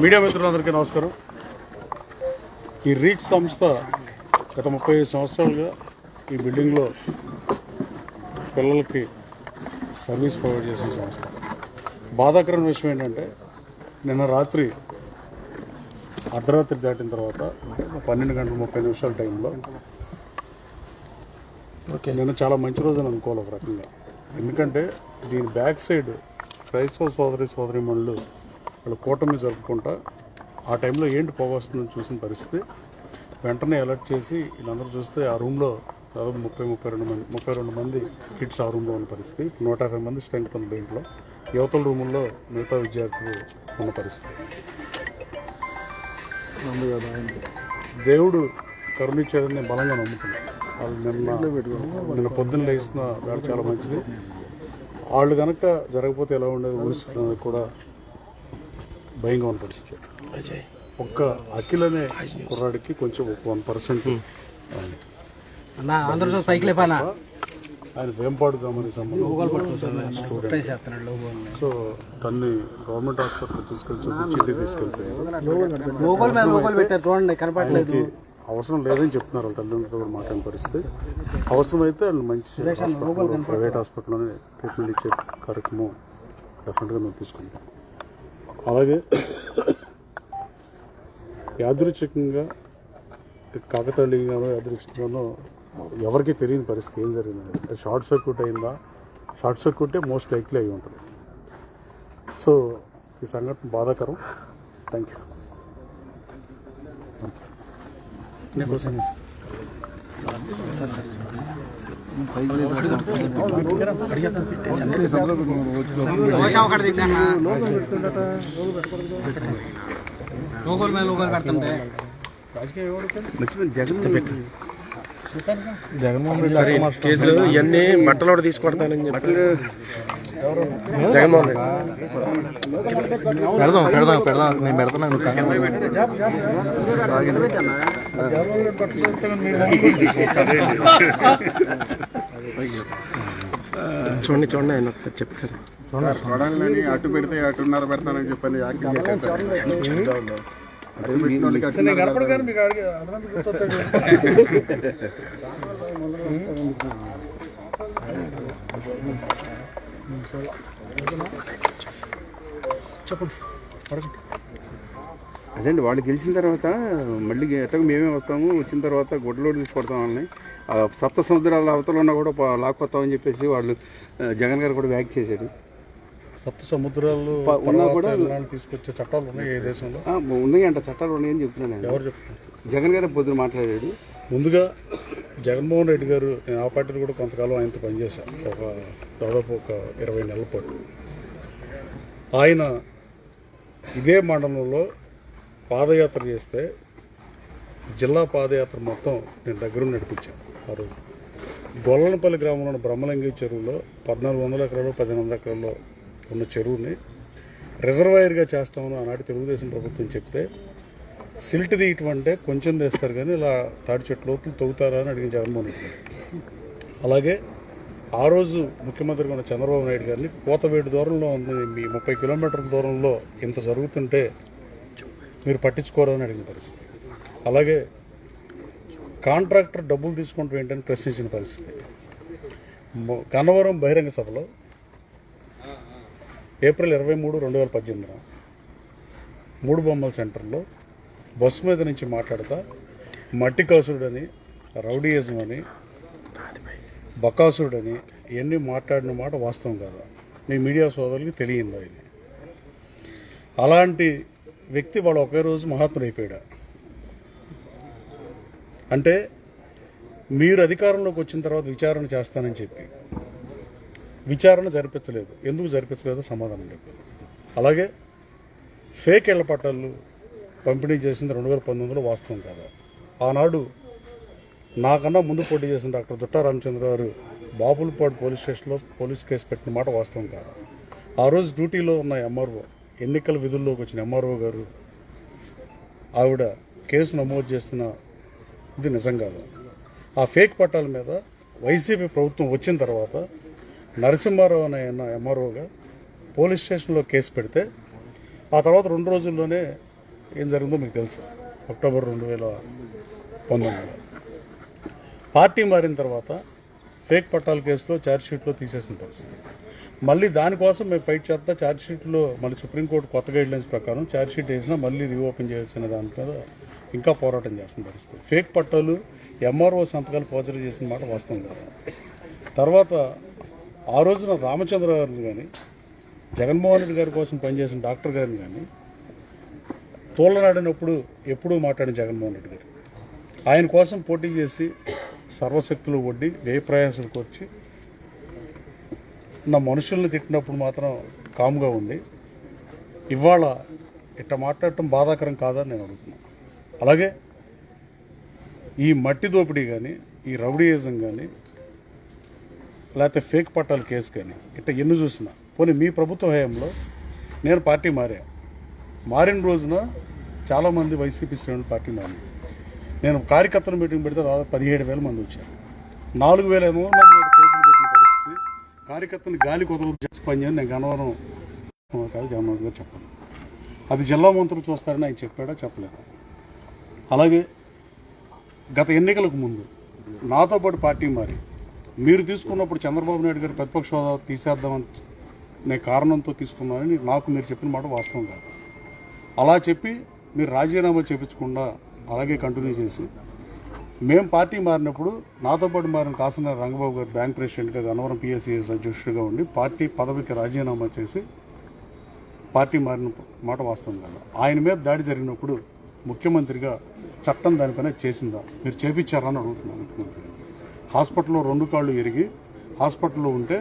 Media మిత్రులందరికీ నమస్కారం. ఈ రీచ్ సంస్థ గత 35 సంవత్సరాలుగా ఈ బిల్డింగ్లో పిల్లలకి సర్వీస్ ప్రొవైడ్ చేసిన సంస్థ. బాధాకరమైన విషయం ఏంటంటే నిన్న రాత్రి అర్ధరాత్రి దాటిన తర్వాత 12:30 టైంలో నిన్న చాలా మంచి రోజు అని అనుకోవాలి ఒక రకంగా. ఎందుకంటే దీని బ్యాక్ సైడ్ క్రైస్తవ సోదరిమణులు వాళ్ళు కూటమి జరుపుకుంటా ఆ టైంలో ఏంటి పొగ వస్తుందని చూసిన పరిస్థితి. వెంటనే అలర్ట్ చేసి వీళ్ళందరూ చూస్తే ఆ రూమ్లో దాదాపు 32 మంది కిడ్స్ ఆ రూమ్లో ఉన్న పరిస్థితి. 150 మంది స్ట్రెంగ్త్ ఉన్న దీంట్లో యువతల రూముల్లో మిగతా విద్యార్థులు ఉన్న పరిస్థితి. దేవుడు కరుణించేదని నేను బలంగా నమ్ముతున్నాను. వాళ్ళు నిన్న పొద్దున్న లేస్తున్న వేళ చాలా మంచిది. వాళ్ళు కనుక జరగకపోతే ఎలా ఉండేది ఊహిస్తున్నది కూడా భయంగా ఉన్న పరిస్థితి. ఒక్క అఖిల్ అనే కుర్రాడికి కొంచెం 1% ఆయన వేంపాడు గ్రామానికి సంబంధించిన స్టూడెంట్. సో తన్ని గవర్నమెంట్ హాస్పిటల్ తీసుకెళ్ళి చీటీ తీసుకెళ్ళిపోయారు. అవసరం లేదని చెప్తున్నారు వాళ్ళ తల్లిదండ్రులతో కూడా మాట్లాడిన పరిస్థితి. అవసరమైతే వాళ్ళు మంచి ప్రైవేట్ హాస్పిటల్లోనే ట్రీట్మెంట్ ఇచ్చే కార్యక్రమం డెఫినెట్గా మేము తీసుకుంటాం. అలాగే యాదృచ్ఛికంగా కాకతాళీయంగానో యాదృచ్ఛికంగానో ఎవరికి తెలియని పరిస్థితి ఏం జరిగింది. షార్ట్ సర్క్యూట్ అయిందా? షార్ట్ సర్క్యూటే మోస్ట్ లైక్లీ అయి ఉంటుంది. సో ఈ సంఘటన బాధాకరం. Thank you. జగన్మోహన్ రెడ్డి కేసులు ఇవన్నీ మట్టలో తీసుకొడతానని చెప్పి జగన్మోహన్ రెడ్డి పెడదాం నేను పెడతాను. చూడండి ఆయన ఒకసారి చెప్తారు. అటు పెడితే అటున్నర పెడతానని చెప్పని అదండి. వాళ్ళు గెలిచిన తర్వాత మళ్ళీ ఎట్టకు మేమే వస్తాము, వచ్చిన తర్వాత గుడ్డలోడు తీసుకొడతాం వాళ్ళని. సప్త సముద్రాల అవతల ఉన్నా కూడా లాక్కొస్తామని చెప్పేసి వాళ్ళు జగన్ గారు కూడా వ్యాక్ చేశారు. సప్త సముద్రాలు ఉన్నా కూడా తీసుకొచ్చే చట్టాలు ఉన్నాయి ఏ దేశంలో? ఉన్నాయంట, చట్టాలు ఉన్నాయని చెప్తున్నాను. ఎవరు చెప్తున్నారు? జగన్ గారు పొద్దున మాట్లాడాడు. ముందుగా జగన్మోహన్ రెడ్డి గారు, నేను ఆ పార్టీలో కూడా కొంతకాలం ఆయనతో పనిచేశాను, దాదాపు 20 నెలల పాటు. ఆయన ఇదే మండలంలో పాదయాత్ర చేస్తే జిల్లా పాదయాత్ర మొత్తం నేను దగ్గర నడిపించాను. ఆ రోజు గొల్లనపల్లి గ్రామంలో బ్రహ్మలింగి చెరువులో 1400 ఎకరాలు 1500 ఎకరాల్లో ఉన్న చెరువుని రిజర్వాయర్గా చేస్తామని ఆనాటి తెలుగుదేశం ప్రభుత్వం చెప్తే సిల్ట్ తీయటమంటే కొంచెం తెస్తారు కానీ ఇలా తాడి చెట్టు లోతులు తవ్వుతారా అని అడిగిన జగన్మోహన్ రెడ్డి. అలాగే ఆ రోజు ముఖ్యమంత్రిగా ఉన్న చంద్రబాబు నాయుడు గారిని కోతవేడు దూరంలో ఉంది, మీ 30 కిలోమీటర్ల దూరంలో ఇంత జరుగుతుంటే మీరు పట్టించుకోరని అడిగిన పరిస్థితి. అలాగే కాంట్రాక్టర్ డబ్బులు తీసుకుంటూ ఏంటని ప్రశ్నించిన పరిస్థితి. గన్నవరం బహిరంగ సభలో ఏప్రిల్ 23, 2018 మూడు బొమ్మల సెంటర్లో బస్సు మీద నుంచి మాట్లాడతా మట్టి కాసుడని, రౌడీయిజం అని, బకాసుడని ఇవన్నీ మాట్లాడిన మాట వాస్తవం కాదా? మీ మీడియా సోదరులకి తెలియందా ఇది? అలాంటి వ్యక్తి వాడు ఒకే రోజు మహాత్ముడు అయిపోయాడు. అంటే మీరు అధికారంలోకి వచ్చిన తర్వాత విచారణ చేస్తానని చెప్పి విచారణ జరిపించలేదు. ఎందుకు జరిపించలేదో సమాధానం లేదు. అలాగే ఫేక్ ఇళ్ల పట్టాలు పంపిణీ చేసింది 2019లో వాస్తవం కాదా? ఆనాడు నాకన్నా ముందు పోటీ చేసిన డాక్టర్ దుట్టా రామచంద్ర గారు బాపులపాడు పోలీస్ స్టేషన్లో పోలీస్ కేసు పెట్టిన మాట వాస్తవం కాదా? ఆ రోజు డ్యూటీలో ఉన్న ఎంఆర్ఓ, ఎన్నికల విధుల్లోకి వచ్చిన ఎంఆర్ఓ గారు ఆవిడ కేసు నమోదు చేస్తున్న ఇది నిజం కాదు. ఆ ఫేక్ పట్టాల మీద వైసీపీ ప్రభుత్వం వచ్చిన తర్వాత నరసింహారావు అనే ఎంఆర్ఓగా పోలీస్ స్టేషన్లో కేసు పెడితే ఆ తర్వాత 2 రోజుల్లోనే ఏం జరిగిందో మీకు తెలుసు. అక్టోబర్ 2019 పార్టీ మారిన తర్వాత ఫేక్ పట్టాల కేసులో ఛార్జ్షీట్లో తీసేసిన పరిస్థితి. మళ్ళీ దానికోసం మేము ఫైట్ చేస్తా ఛార్జ్షీట్లో మళ్ళీ సుప్రీంకోర్టు కొత్త గైడ్లైన్స్ ప్రకారం ఛార్జ్షీట్ వేసినా మళ్ళీ రీఓపెన్ చేయాల్సిన దాని మీద ఇంకా పోరాటం చేస్తున్న పరిస్థితి. ఫేక్ పట్టాలు ఎంఆర్ఓ సంతకాలు ఫోర్జరీ చేసిన మాట వాస్తవం కాదు. తర్వాత ఆ రోజున రామచంద్ర గారిని కానీ జగన్మోహన్ రెడ్డి గారి కోసం పనిచేసిన డాక్టర్ గారిని కానీ తోలనాడినప్పుడు ఎప్పుడూ మాట్లాడిన జగన్మోహన్ రెడ్డి గారు ఆయన కోసం పోటీ చేసి సర్వశక్తులు ఒడ్డి వ్యయ ప్రయాసాలకు వచ్చి నా మనుషుల్ని తిట్టినప్పుడు మాత్రం కామ్గా ఉంది. ఇవాళ ఇట్లా మాట్లాడటం బాధాకరం కాదని నేను అడుగుతున్నాను. అలాగే ఈ మట్టి దోపిడీ కానీ ఈ రౌడీయిజం కానీ లేకపోతే ఫేక్ పట్టాల కేసు కానీ ఇట్లా ఎన్ని చూసినా పోనీ మీ ప్రభుత్వ హయాంలో నేను పార్టీ మారిన రోజున చాలామంది వైసీపీ శ్రేణులు పార్టీ మారిన నేను కార్యకర్తల మీటింగ్ పెడితే దాదాపు 17,000 మంది వచ్చారు. 4,500 మంది కేసులు పెట్టిన పరిస్థితి. కార్యకర్తలు గాలి కొదలు చేసి పనిచేయని నేను గన్నవరం కాదు జగన్మోహన్ గారు చెప్పాను. అది జిల్లా మంత్రులు చూస్తారని ఆయన చెప్పాడో చెప్పలేదు. అలాగే గత ఎన్నికలకు ముందు నాతో పాటు పార్టీ మారి మీరు తీసుకున్నప్పుడు చంద్రబాబు నాయుడు గారు ప్రతిపక్ష హోదా తీసేద్దామని నేను కారణంతో తీసుకున్నానని నాకు మీరు చెప్పిన మాట వాస్తవం కాదు. అలా చెప్పి మీరు రాజీనామా చేయించకుండా అలాగే కంటిన్యూ చేసి మేము పార్టీ మారినప్పుడు నాతో పాటు మారిన కాసన రంగబాబు గారు బ్యాంక్ ప్రెసిడెంట్గా గన్నవరం పిఎస్సిఎస్ అధ్యక్షుడిగా ఉండి పార్టీ పదవికి రాజీనామా చేసి పార్టీ మారిన మాట వాస్తవం కాదు. ఆయన మీద దాడి జరిగినప్పుడు ముఖ్యమంత్రిగా చట్టం దానిపైన చేసిందా మీరు చేపించారని అడుగుతున్నాను. ముఖ్యమంత్రి హాస్పిటల్లో 2 కాళ్ళు ఎరిగి హాస్పిటల్లో ఉంటే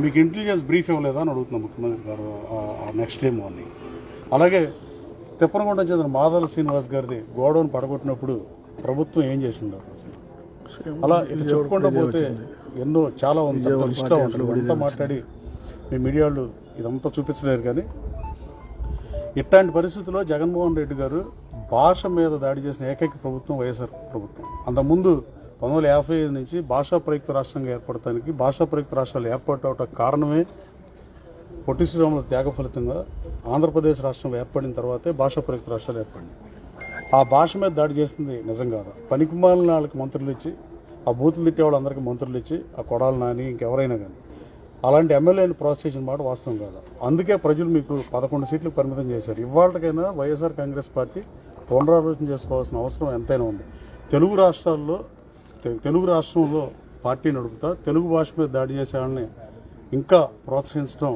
మీకు ఇంటెలిజెన్స్ బ్రీఫ్ ఇవ్వలేదా అని అడుగుతున్నాం ముఖ్యమంత్రి గారు నెక్స్ట్ డే మార్నింగ్. అలాగే తిప్పనగుండం చెందిన మాదాల శ్రీనివాస్ గారిది గోడౌన్ పడగొట్టినప్పుడు ప్రభుత్వం ఏం చేసిందో అలా ఇట్లా చెప్పుకుంటూ పోతే ఎన్నో చాలా ఉంది. ఇష్టం ఉంటుంది అంతా మాట్లాడి మీ మీడియాలు ఇదంతా చూపించలేరు. కానీ ఇట్లాంటి పరిస్థితుల్లో జగన్మోహన్ రెడ్డి గారు భాష మీద దాడి చేసిన ఏకైక ప్రభుత్వం వైఎస్ఆర్ ప్రభుత్వం. అంతకుముందు 1955 నుంచి భాషా ప్రయుక్త రాష్ట్రంగా ఏర్పడటానికి భాషా ప్రయుక్త రాష్ట్రాలు ఏర్పడటం కారణమే పొట్టి శ్రీరాముల త్యాగ ఫలితంగా ఆంధ్రప్రదేశ్ రాష్ట్రం ఏర్పడిన తర్వాతే భాషా ప్రయుక్త రాష్ట్రాలు ఏర్పడింది. ఆ భాష మీద దాడి చేస్తుంది నిజం కాదా? పనికిమాలిన వాళ్ళకి మంత్రులు ఇచ్చి ఆ బూతులు తిట్టే వాళ్ళందరికీ మంత్రులు ఇచ్చి ఆ కొడాలు నాని ఇంకెవరైనా కానీ అలాంటి ఎమ్మెల్యేని ప్రోత్సహించిన మాట వాస్తవం కాదా? అందుకే ప్రజలు మీకు 11 సీట్లు పరిమితం చేశారు. ఇవాళకైనా వైఎస్ఆర్ కాంగ్రెస్ పార్టీ పునరాలోచన చేసుకోవాల్సిన అవసరం ఎంతైనా ఉంది. తెలుగు రాష్ట్రంలో పార్టీ నడుపుతా తెలుగు భాష మీద దాడి చేసే వాళ్ళని ఇంకా ప్రోత్సహించడం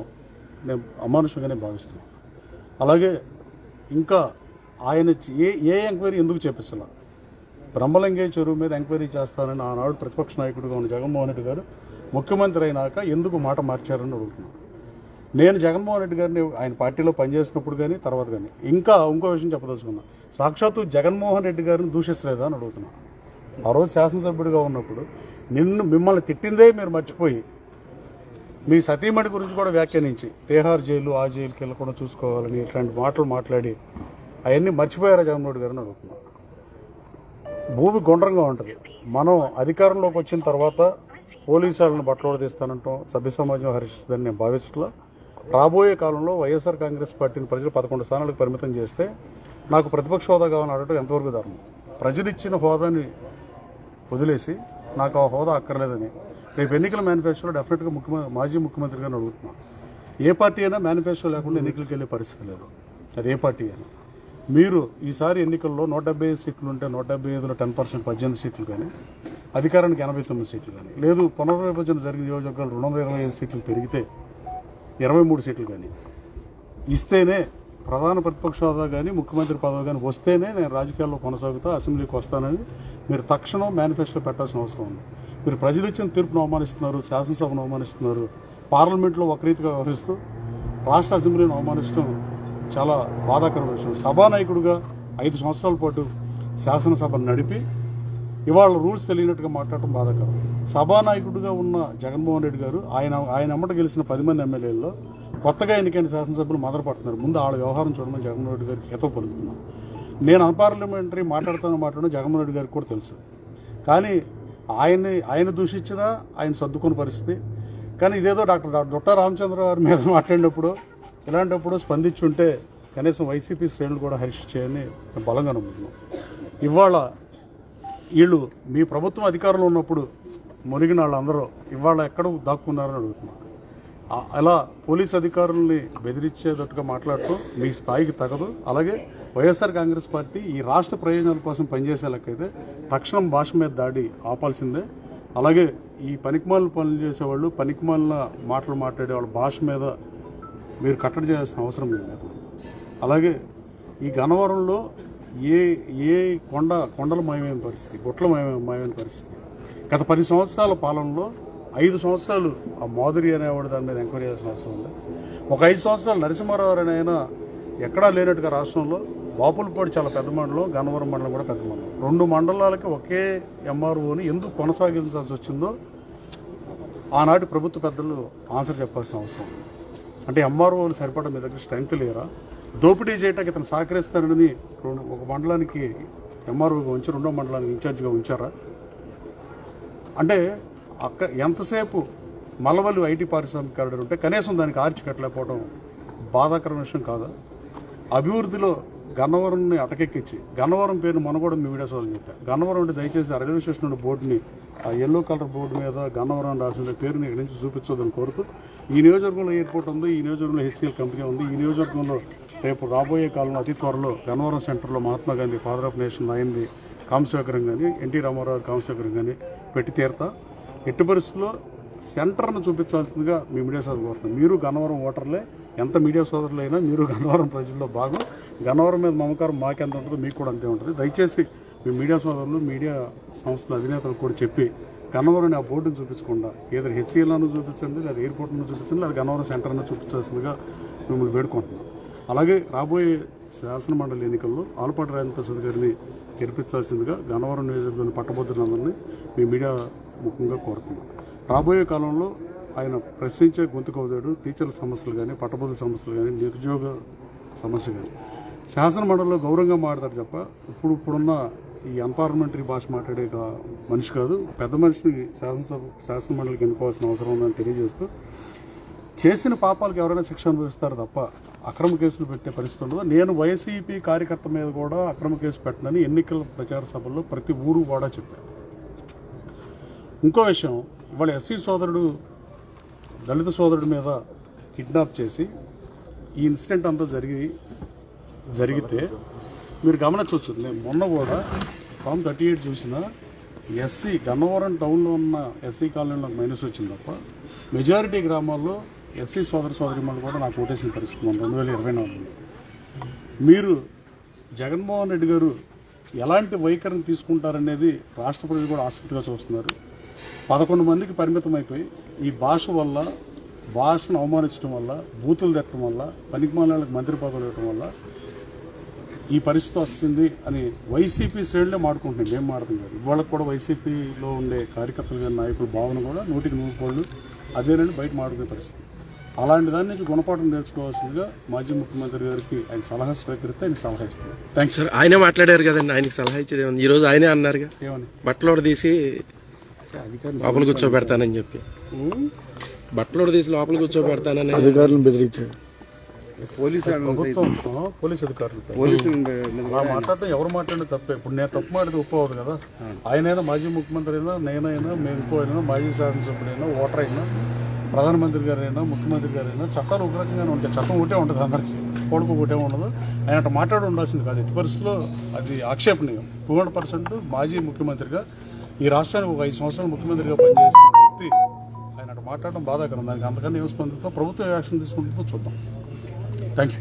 నేను అమానుషంగానే భావిస్తున్నాను. అలాగే ఇంకా ఆయన ఏ ఎంక్వైరీ ఎందుకు చేపించాల? బ్రహ్మలింగే చెరువు మీద ఎంక్వైరీ చేస్తానని ఆనాడు ప్రతిపక్ష నాయకుడిగా ఉన్న జగన్మోహన్ రెడ్డి గారు ముఖ్యమంత్రి అయినాక ఎందుకు మాట మార్చారని అడుగుతున్నాను. నేను జగన్మోహన్ రెడ్డి గారిని ఆయన పార్టీలో పనిచేసినప్పుడు కానీ తర్వాత కానీ ఇంకా ఇంకో విషయం చెప్పదలుచుకున్నా. సాక్షాత్తు జగన్మోహన్ రెడ్డి గారిని దూషించలేదా అని అడుగుతున్నాను. ఆ రోజు శాసనసభ్యుడిగా ఉన్నప్పుడు మిమ్మల్ని తిట్టిందే మీరు మర్చిపోయి మీ సతీమణి గురించి కూడా వ్యాఖ్యానించి తీహార్ జైలు ఆ జైలుకి వెళ్ళకుండా చూసుకోవాలని ఇట్లాంటి మాటలు మాట్లాడి అవన్నీ మర్చిపోయారా జగన్మోహన్ రెడ్డి గారిని అడుగుతున్నాను. భూమి గుండ్రంగా ఉంటుంది. మనం అధికారంలోకి వచ్చిన తర్వాత పోలీసు వాళ్ళని బట్టలు తీస్తానంటాం సభ్య సమాజం హర్షిస్తుందని నేను భావించట్లా. రాబోయే కాలంలో వైఎస్ఆర్ కాంగ్రెస్ పార్టీని ప్రజలు 11 స్థానాలకు పరిమితం చేస్తే నాకు ప్రతిపక్ష హోదా కావాలని అడగడం ఎంతవరకు ధర్మం? ప్రజలు ఇచ్చిన హోదాని వదిలేసి నాకు ఆ హోదా అక్కర్లేదని రేపు ఎన్నికల మేనిఫెస్టోలో డెఫినెట్గా మాజీ ముఖ్యమంత్రి గారిని అడుగుతున్నాను. ఏ పార్టీ అయినా మేనిఫెస్టో లేకుండా ఎన్నికలకు వెళ్ళే పరిస్థితి లేదు. అది ఏ పార్టీ అయినా. మీరు ఈసారి ఎన్నికల్లో 175 సీట్లు ఉంటే 175లో 10% 18 సీట్లు కానీ అధికారానికి 89 సీట్లు కానీ లేదు పునర్విభజన జరిగిన నియోజకవర్గాలు 225 సీట్లు పెరిగితే 23 సీట్లు కానీ ఇస్తేనే ప్రధాన ప్రతిపక్ష హోదా కానీ ముఖ్యమంత్రి పదవి కానీ వస్తేనే నేను రాజకీయాల్లో కొనసాగుతా అసెంబ్లీకి వస్తానని మీరు తక్షణం మేనిఫెస్టో పెట్టాల్సిన అవసరం ఉంది. మీరు ప్రజలు ఇచ్చిన తీర్పును అవమానిస్తున్నారు, శాసనసభను అవమానిస్తున్నారు, పార్లమెంట్లో ఒక రీతిగా వ్యవహరిస్తూ రాష్ట్ర అసెంబ్లీని అవమానిస్తూ చాలా బాధాకరమైన విషయం. సభానాయకుడిగా 5 సంవత్సరాల పాటు శాసనసభను నడిపి ఇవాళ రూల్స్ తెలియనట్టుగా మాట్లాడటం బాధాకరం. సభానాయకుడిగా ఉన్న జగన్మోహన్ రెడ్డి గారు ఆయన అమ్మట గెలిచిన 10 మంది ఎమ్మెల్యేల్లో కొత్తగా ఎన్నికైన శాసనసభ్యులు మొదలుపడుతున్నారు. ముందు వాళ్ళ వ్యవహారం చూడమని జగన్మోహన్ రెడ్డి గారికి హితవు పలుకుతున్నాను. నేను అన్పార్లమెంటరీ మాట్లాడడం జగన్మోహన్ రెడ్డి గారికి కూడా తెలుసు. కానీ ఆయన దూషించినా ఆయన సర్దుకున్న పరిస్థితి. కానీ ఇదేదో డాక్టర్ రామచంద్ర గారి మీద మాట్లాడినప్పుడు ఇలాంటప్పుడు స్పందించుంటే కనీసం వైసీపీ శ్రేణులు కూడా హరీష్ చేయని మేము బలంగా నమ్ముతున్నాం. ఇవాళ వీళ్ళు మీ ప్రభుత్వం అధికారంలో ఉన్నప్పుడు మురిగిన వాళ్ళందరూ ఇవాళ ఎక్కడ దాక్కున్నారని అడుగుతున్నారు. అలా పోలీస్ అధికారుల్ని బెదిరించేటట్టుగా మాట్లాడుతూ మీ స్థాయికి తగదు. అలాగే వైఎస్ఆర్ కాంగ్రెస్ పార్టీ ఈ రాష్ట్ర ప్రయోజనాల కోసం పనిచేసే లెక్కైతే తక్షణం భాష మీద దాడి ఆపాల్సిందే. అలాగే ఈ పనికిమాలిన పనులు చేసేవాళ్ళు, పనికిమాలిన మాటలు మాట్లాడే వాళ్ళ భాష మీద మీరు కట్టడి చేయాల్సిన అవసరం లేదు. అలాగే ఈ గన్నవరంలో ఏ కొండల మాయమైన పరిస్థితి, గుట్ల మాయమైన పరిస్థితి. గత 10 సంవత్సరాల పాలనలో 5 సంవత్సరాలు ఆ మాధురి అనేవాడు దాని మీద ఎంక్వైరీ చేయాల్సిన అవసరం ఉంది. ఒక 5 సంవత్సరాలు నరసింహారావు అనే ఆయన ఎక్కడా లేనట్టుగా రాష్ట్రంలో బాపులపాడు చాలా పెద్ద మండలం, గన్నవరం మండలం కూడా పెద్ద మండలం, 2 మండలాలకి ఒకే ఎంఆర్ఓని ఎందుకు కొనసాగించాల్సి వచ్చిందో ఆనాటి ప్రభుత్వ పెద్దలు ఆన్సర్ చెప్పాల్సిన అవసరం ఉంది. అంటే ఎంఆర్ఓలు సరిపడా మీ దగ్గర స్ట్రెంగ్త్ లేరా? దోపిడీ చేయటానికి ఇతను సహకరిస్తానని ఒక మండలానికి ఎంఆర్ఓగా ఉంచి 2వ మండలానికి ఇన్ఛార్జిగా ఉంచారా? అంటే ఎంతసేపు మలవల్లి ఐటీ పారిశ్రామిక కారిడార్ ఉంటే కనీసం దానికి ఆర్చి కట్టలేకపోవడం బాధాకరమైన విషయం కాదా? అభివృద్ధిలో గన్నవరంని అటకెక్కించి గన్నవరం పేరుని మొన్న కూడా మీ వీడియోస్ వాళ్ళు చెప్పారు. గన్నవరం అంటే దయచేసి ఆ రైల్వే స్టేషన్ ఉన్న బోర్డుని, ఆ ఎల్లో కలర్ బోర్డు మీద గన్నవరం రాసిన పేరుని ఇక్కడ నుంచి చూపించొద్దని కోరుతూ, ఈ నియోజకవర్గంలో ఎయిర్పోర్ట్ ఉంది, ఈ నియోజకవర్గంలో హెచ్సిఎల్ కంపెనీ ఉంది, ఈ నియోజకవర్గంలో రేపు రాబోయే కాలంలో అతి త్వరలో గన్నవరం సెంటర్లో Mahatma Gandhi father of nation అయింది కామశేఖరం కానీ, ఎన్టీ రామారావు కామశేఖరం కానీ పెట్టి తీరతా. ఎట్టి పరిస్థితుల్లో సెంటర్ను చూపించాల్సిందిగా మీ మీడియా సోదరులు కోరుతున్నాం. మీరు గన్నవరం ఓటర్లే, ఎంత మీడియా సోదరులైనా మీరు గన్నవరం ప్రజల్లో భాగం. గన్నవరం మీద మమకారం మాకెంత ఉంటుందో మీకు కూడా అంతే ఉంటుంది. దయచేసి మీ మీడియా సోదరులు, మీడియా సంస్థల అధినేతలు కూడా చెప్పి గన్నవరం ఆ బోర్డును చూపించకుండా ఏదో హెచ్సిఎల్ను చూపించండి, లేదా ఎయిర్పోర్ట్ను చూపించండి, లేదా గన్నవరం సెంటర్ను చూపించాల్సిందిగా మిమ్మల్ని వేడుకుంటున్నాం. అలాగే రాబోయే శాసనమండలి ఎన్నికల్లో ఆలపాటి రాజేంద్ర ప్రసాద్ గారిని గెలిపించాల్సిందిగా గన్నవరం నియోజకవర్గంలోని పట్టభద్రులందరినీ మీ మీడియా ముఖ్యంగా కోరుతున్నాం. రాబోయే కాలంలో ఆయన ప్రశ్నించే గొంతుకవుతాడు. టీచర్ల సమస్యలు కానీ, పట్టభద్రుల సమస్యలు కానీ, నిరుద్యోగ సమస్య కానీ శాసనమండలిలో గౌరవంగా మాట్లాడతారు తప్ప ఇప్పుడున్న ఈ అన్పార్లమెంటరీ భాష మాట్లాడే మనిషి కాదు. పెద్ద మనిషిని శాసనమండలికి ఎన్నుకోవాల్సిన అవసరం ఉందని తెలియజేస్తూ, చేసిన పాపాలకు ఎవరైనా శిక్ష అనుభవిస్తారు తప్ప అక్రమ కేసులు పెట్టే పరిస్థితి ఉండదు. నేను వైసీపీ కార్యకర్త మీద కూడా అక్రమ కేసు పెట్టనని ఎన్నికల ప్రచార సభల్లో ప్రతి ఊరు కూడా చెప్పాను. ఇంకో విషయం, ఇవాళ ఎస్సీ సోదరుడు దళిత సోదరుడి మీద కిడ్నాప్ చేసి ఈ ఇన్సిడెంట్ అంతా జరిగితే మీరు గమనించవచ్చు. నేను మొన్న కూడా ఫామ్ 38 చూసిన ఎస్సీ గన్నవరం టౌన్లో ఉన్న ఎస్సీ కాలనీలో నాకు మైనస్ వచ్చింది తప్ప మెజారిటీ గ్రామాల్లో ఎస్సీ సోదరిమణులు కూడా నాకు ఓటేసిన పరిస్థితి మన 2024లో. మీరు జగన్మోహన్ రెడ్డి గారు ఎలాంటి వైఖరిని తీసుకుంటారనేది రాష్ట్ర ప్రజలు కూడా ఆసక్తిగా చూస్తున్నారు. 11 మందికి పరిమితం అయిపోయి ఈ భాషను అవమానించడం వల్ల, బూతులు తెట్టడం వల్ల, పనికిమాలిన మంత్రి పదవులు ఇవ్వడం వల్ల ఈ పరిస్థితి వస్తుంది అని వైసీపీ శ్రేణులే మాడుకుంటున్నాయి. మేము మాడతాం కాదు. ఇవాళకు కూడా వైసీపీలో ఉండే కార్యకర్తలు కానీ నాయకుల భావన కూడా 100% అదేనండి బయట మాడుకునే పరిస్థితి. అలాంటి దాని నుంచి గుణపాఠం నేర్చుకోవాల్సిందిగా మాజీ ముఖ్యమంత్రి గారికి ఆయన సలహా స్వీకరిస్తే ఆయన సలహా ఇస్తారు. Thanks sir. ఆయనే మాట్లాడారు కదండి, ఆయనకి సలహా ఇచ్చేది ఈ రోజు ఆయనే అన్నారుగా, ఏమని బట్టలోడు తీసి లోపల కూర్చోబెడతానని చెప్పి, బట్టలోడు తీసి లోపల కూర్చోబెడతానని అధికారులను బెదిరించాడు. పోలీసు అధికారులు అలా మాట్లాడటం ఎవరు మాట్లాడినా తప్పే. ఇప్పుడు నేను తప్పు మాట్లాడితే ఉప్పు అవ్వదు కదా. ఆయనైనా, మాజీ ముఖ్యమంత్రి అయినా, నేనైనా, మేము ఇంకో అయినా, మాజీ శాసనసభ్యుడైనా, ఓటర్ అయినా, ప్రధానమంత్రి గారైనా, ముఖ్యమంత్రి గారైనా చట్టాలు ఒక రకంగానే ఉంటాయి. చట్టం ఒకటే ఉంటుంది అందరికీ, కొడుకు ఒకటే ఉండదు. ఆయన అట్లా మాట్లాడి ఉండాల్సింది కాదు. ఎట్టి పరిస్థితుల్లో అది ఆక్షేపణీయం. 200% మాజీ ముఖ్యమంత్రిగా ఈ రాష్ట్రానికి ఒక 5 సంవత్సరాలు ముఖ్యమంత్రిగా పనిచేసిన వ్యక్తి ఆయన అట్లా మాట్లాడడం బాధాకరం. దానికి అంతకన్నా ఏం స్పందితో ప్రభుత్వం యాక్షన్ తీసుకుంటుందో చూద్దాం. Thank you.